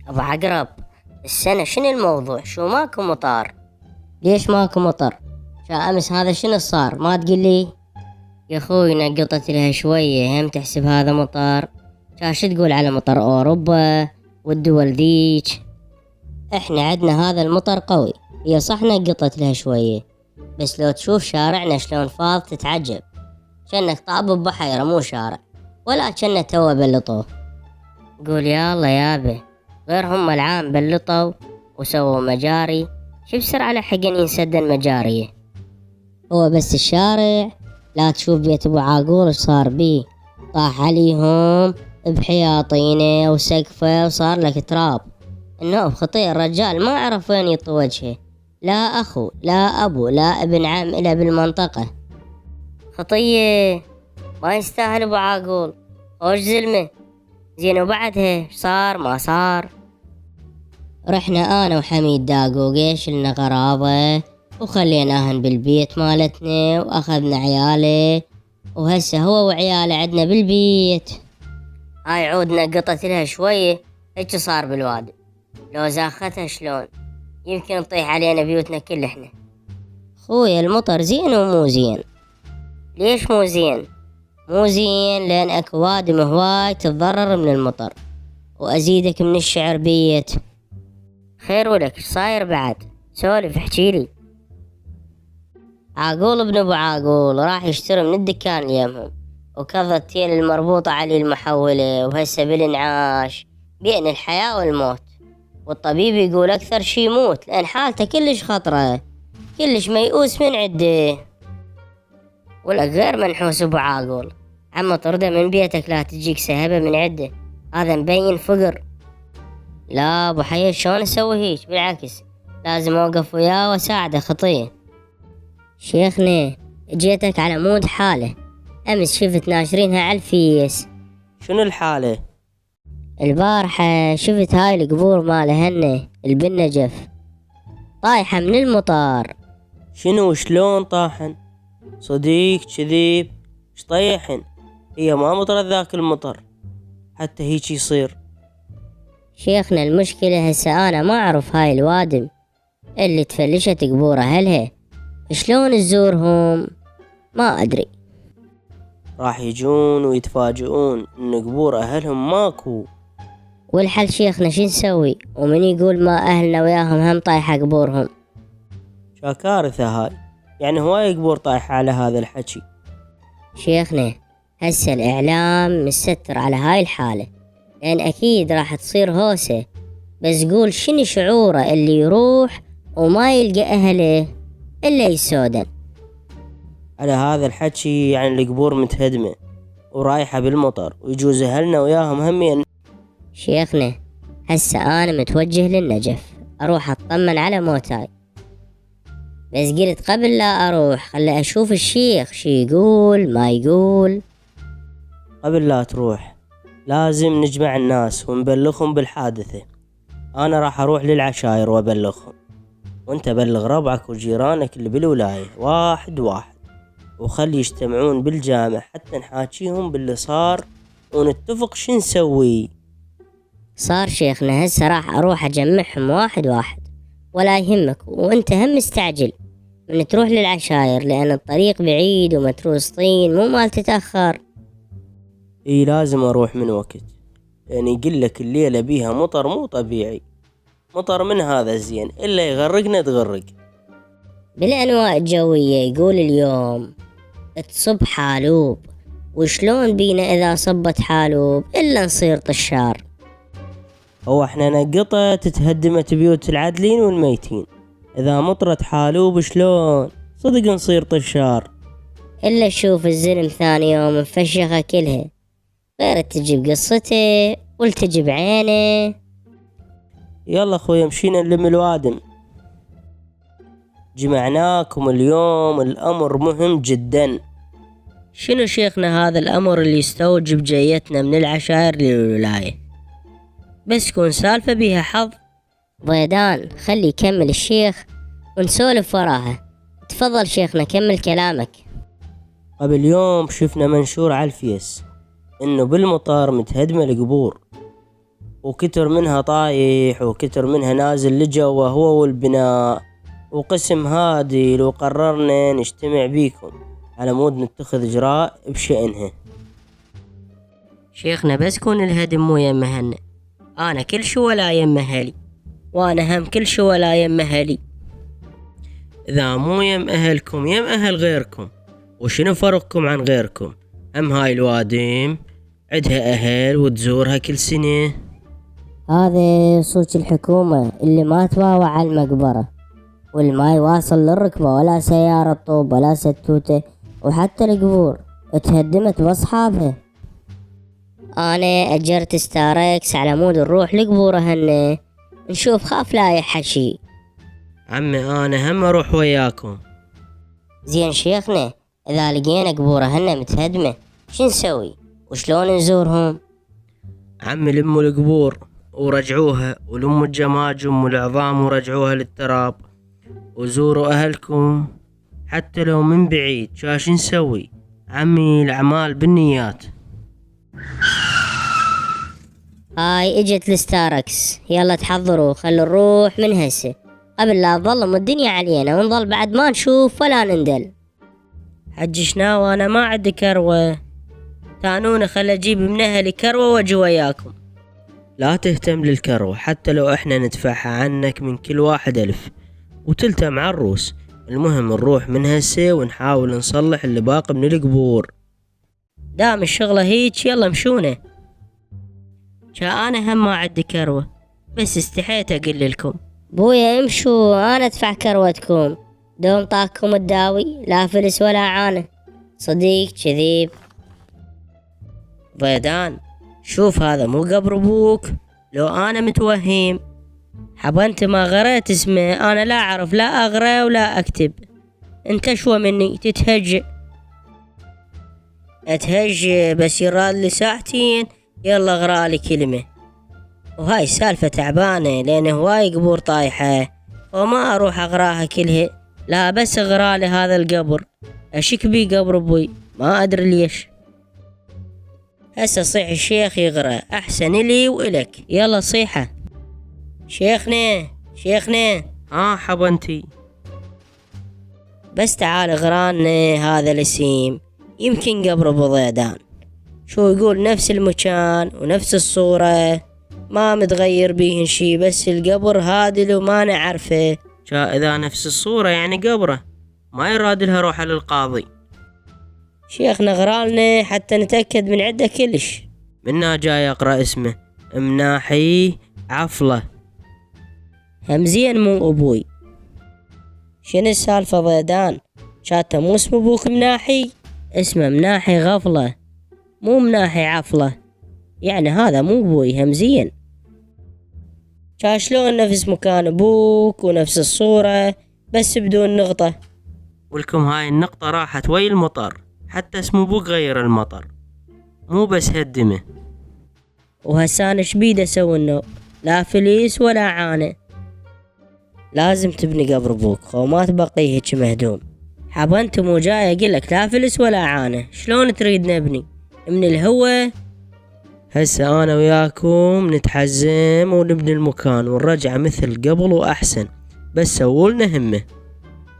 أبو عقرب، السنة شنو الموضوع؟ شو ماكو مطار؟ ليش ماكو مطر؟ أمس هذا شنو صار؟ ما تقول لي؟ يا خوي نقطت لها شوية، هم تحسب هذا مطر؟ شو تقول على مطر أوروبا والدول ذيك؟ احنا عندنا هذا المطر قوي. هي صح نقطت لها شوية، بس لو تشوف شارعنا شلون فاض تتعجب، كأنك طاب ببحيرة مو شارع، ولا كأنه توه بلطوه. قول يلا يابا، غير هم العام بلطوا وسووا مجاري، شو بسر على حقن ينسد المجارية؟ هو بس الشارع؟ لا تشوف بيت ابو عاقول صار بيه، طاح عليهم بحياطينه وسقفه وصار لك تراب. النوب خطير، الرجال ما عرف وين يطي وجهه، لا اخو لا ابو لا ابن عم الا بالمنطقة. خطية ما يستاهل ابو عاقول، خوش زلمة. زين وبعدها صار ما صار؟ رحنا انا وحميد داقوقي شلنا غرابة وخليناهن بالبيت مالتنا واخذنا عياله، وهسه هو وعياله عدنا بالبيت. هاي عود نقطت لها شوية، هيك صار بالوادي. لو زاختها شلون يمكن تطيح علينا بيوتنا كل احنا. خويا المطر زين ومو زين. ليش مو زين؟ مو زين لان اكو وادم هواي تتضرر من المطر. وازيدك من الشعر بيت. خير ولك، صاير بعد؟ سولف احكيلي. عاقول ابن ابو عاقول راح يشتري من الدكان اليمهم، وكذا التيل المربوطة عليه المحولة، وهسه بالانعاش بين الحياة والموت. والطبيب يقول اكثر شي يموت لان حالته كلش خطرة، كلش ميؤوس من عده. ولك غير منحوس ابو عاقول، عم طرده من بيتك لا تجيك سهبة من عده، هذا مبين فقر. لا ابو حيد شلون اسوي هيك؟ بالعكس لازم اوقف وياه واساعده. خطيه شيخنا، جيتك على مود حاله. امس شفت ناشرينها على الفيس. شنو الحالة؟ البارحة شفت هاي القبور مالهن البنجف طايحة من المطار. شنو شلون طاحن؟ صديق كذيب، شطيحن؟ هي ما مطرت ذاك المطر حتى هيك يصير. شيخنا المشكلة هسه انا ما اعرف هاي الوادم اللي تفلشت قبور اهلها، شلون تزورهم ما ادري. راح يجون ويتفاجئون ان قبور اهلهم ماكو. والحل شيخنا شو نسوي؟ ومن يقول ما اهلنا وياهم هم طايحة قبورهم؟ شا كارثة هاي، يعني هواي قبور طايحة على هذا الحكي. شيخنا هسه الاعلام مستر على هاي الحالة، لان اكيد راح تصير هوسة، بس قول شنو شعوره اللي يروح وما يلقى اهله الا يسودن. على هذا الحكي يعني القبور متهدمة ورايحة بالمطر، ويجوز اهلنا وياهم همين. شيخنا هسه انا متوجه للنجف اروح اطمن على موتاي، بس قلت قبل لا اروح خلي اشوف الشيخ شي يقول ما يقول. قبل لا تروح لازم نجمع الناس ونبلغهم بالحادثة. انا راح اروح للعشاير وابلغهم، وانت بلغ ربعك وجيرانك اللي بالولاية واحد واحد، وخلي يجتمعون بالجامع حتى نحاكيهم باللي صار ونتفق شو نسوي. صار شيخنا، هسه راح اروح اجمعهم واحد واحد، ولا يهمك وانت هم مستعجل من تروح للعشاير لان الطريق بعيد ومتروس طين مو مال تتأخر. اي لازم اروح من وقت، لان يقلك الليلة بيها مطر مو طبيعي، مطر من هذا الزين الا يغرقنا تغرق. بالانواء الجوية يقول اليوم تصب حالوب، وشلون بينا اذا صبت حالوب الا نصير طشار. هو احنا نقطة تتهدمت بيوت العدلين والميتين، اذا مطرت حالوب شلون صدق نصير طشار. الا شوف الزلم ثاني يوم مفشخة كلها، غير تجي بقصته والتجي بعينه. يلا اخويا مشينا نلم الوادم، جمعناكم اليوم الامر مهم جدا. شنو شيخنا هذا الامر اللي يستوجب جيتنا من العشائر للولاية؟ بس كون سالفة بيها حظ. ضيدان خلي يكمل الشيخ ونسولف وراها. تفضل شيخنا كمل كلامك. قبل يوم شفنا منشور على الفيس انه بالمطار متهدمة القبور، وكتر منها طايح وكتر منها نازل لجوا هو والبناء. وقسم هادي لو قررنا نجتمع بيكم على مود نتخذ إجراء بشأنها. شيخنا بس كون الهدم مو يم هن، أنا كل شو ولا يم أهلي، وأنا هم كل شو ولا يم أهلي. إذا مو يم أهلكم يم أهل غيركم، وشنو فرقكم عن غيركم؟ هم هاي الوادم عدها أهل وتزورها كل سنة. هذا صوت الحكومة اللي ما تباوع على المقبرة، واللي ما يواصل للركبة ولا سيارة طوب ولا ستوتة، وحتى القبور اتهدمت بأصحابها. أنا أجرت ستاركس على مود نروح لقبورة هن نشوف خاف لا يحشي. عمي أنا هم أروح وياكم. زين شيخنا، إذا لقينا قبورة هن متهدمة شو نسوي وشلون نزورهم؟ عمي لموا القبور ورجعوها، ولموا الجماجم والعظام ورجعوها للتراب، وزوروا أهلكم حتى لو من بعيد. شاش نسوي عمي؟ الأعمال بالنيات. هاي اجت الستاركس، يلا تحضروا خلوا نروح من هسه قبل لا تظلم الدنيا علينا ونظل بعد ما نشوف ولا نندل. حج شناوى أنا ما عندي كروة، تانونا خل أجيب من أهلي كروة واجي وياكم. لا تهتم للكروة حتى لو احنا ندفعها عنك من كل واحد 1000 وتلتم عروس. المهم نروح من هسه ونحاول نصلح اللي باقي من القبور. دام الشغلة هيج يلا مشونا. انا هم ما عندي كروة، بس استحيت اقول لكم. بويا امشوا انا ادفع كروتكم، دوم طاقكم الداوي لا فلس ولا عانة. صديق كذيب. ضيدان شوف هذا مو قبر ابوك؟ لو انا متوهم. حب انت ما غريت اسمه، انا لا اعرف لا اغرى ولا اكتب. انت شو مني تتهجئ؟ اتهجئ بس يراد لي ساعتين يلا اغرالي كلمة. وهاي السالفة تعبانة لان هواي قبور طايحة وما اروح اغراها كلها، لا بس اغرالي هذا القبر اشك بي قبر ابوي ما ادري ليش. هسه صيح الشيخ يغرى احسن لي والك، يلا صيحة. شيخنا حبنتي بس تعال اغرانا هذا الاسم، يمكن قبر ابو ضيدان. شو يقول نفس المكان ونفس الصورة ما متغير بيهن شي، بس القبر هادي لو ما نعرفه. اذا نفس الصورة يعني قبره ما يراد لها روحه للقاضي. شيخنا غرالنا حتى نتأكد من عده كلش. منا جاي اقرأ اسمه مناحي عفلة. همزين مو ابوي. شنو السالفة ضيدان؟ شاته مو اسم ابوك مناحي؟ اسمه مناحي غفلة مو مناحي عفلة، يعني هذا مو ابوي همزين. شلون نفس مكان ابوك ونفس الصورة بس بدون نقطة. ولكم هاي النقطة راحت وي المطر، حتى اسم ابوك غير المطر مو بس هدمه. وهسان شبيد اسوي انه لا فليس ولا عانة. لازم تبني قبر ابوك وما تبقيه هيك مهدوم. حاب انت مو جاي اقولك لا فلس ولا عانة، شلون تريد نبني من الهوى؟ هسه انا وياكم نتحزم ونبني المكان ونرجع مثل قبل واحسن، بس سوولنا همه.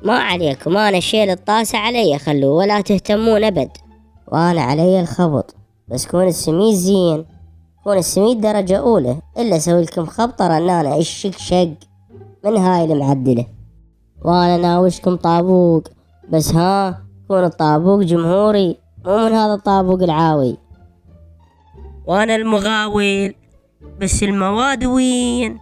ما عليكم، انا شيل الطاسة علي خلوه ولا تهتمون ابد، وانا علي الخبط. بس كون السميد زين، كون السميد درجة اولى، الا اسوي لكم خبطة رنانة الشق شق من هاي المعدلة. وانا ناوشكم طابوق، بس كون الطابوق جمهوري مو من هذا الطابوق العاوي. وانا المغاول، بس المواد وين؟